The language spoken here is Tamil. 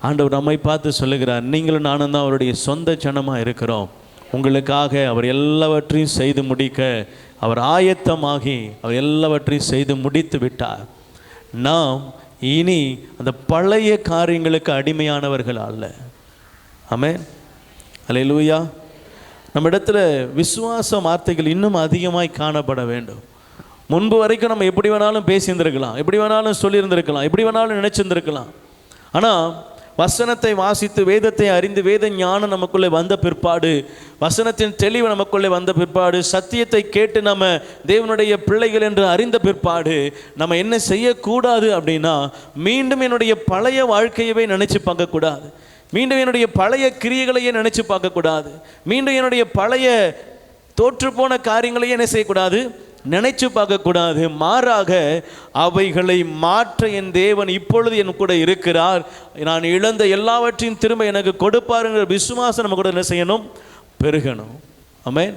ஆண்டவர் நம்மை பார்த்து சொல்லுகிறார், நீங்களும் நானும் தான் அவருடைய சொந்த ஜனமாக இருக்கிறோம். உங்களுக்காக அவர் எல்லாவற்றையும் செய்து முடிக்க அவர் ஆயத்தமாகி அவர் எல்லாவற்றையும் செய்து முடித்து விட்டார். நாம் இனி அந்த பழைய காரியங்களுக்கு அடிமையானவர்கள் அல்ல. ஆமென், அல்லேலூயா. நம்ம இடத்துல விசுவாச வார்த்தைகள் இன்னும் அதிகமாய் காணப்பட வேண்டும். முன்பு வரைக்கும் நம்ம எப்படி வேணாலும் பேசியிருந்திருக்கலாம், எப்படி வேணாலும் சொல்லியிருந்திருக்கலாம், எப்படி வேணாலும் நினச்சிருந்திருக்கலாம். ஆனால் வசனத்தை வாசித்து வேதத்தை அறிந்து வேத ஞானம் நமக்குள்ளே வந்த பிற்பாடு, வசனத்தின் தெளிவு நமக்குள்ளே வந்த பிற்பாடு, சத்தியத்தை கேட்டு நம்ம தேவனுடைய பிள்ளைகள் என்று அறிந்த பிற்பாடு நம்ம என்ன செய்யக்கூடாது அப்படின்னா, மீண்டும் என்னுடைய பழைய வாழ்க்கையவே நினச்சி பார்க்கக்கூடாது, மீண்டும் என்னுடைய பழைய கிரியைகளையே நினச்சி பார்க்கக்கூடாது, மீண்டும் என்னுடைய பழைய தோற்றுப்போன காரியங்களையே என்ன செய்யக்கூடாது, நினைச்சு பார்க்கக்கூடாது. மாறாக அவைகளை மாற்ற என் தேவன் இப்பொழுது என் கூட இருக்கிறார், நான் இழந்த எல்லாவற்றையும் திரும்ப எனக்கு கொடுப்பாருங்கிற விசுவாசம் நம்ம கூட என்ன செய்யணும், பெருகணும். ஆமென்.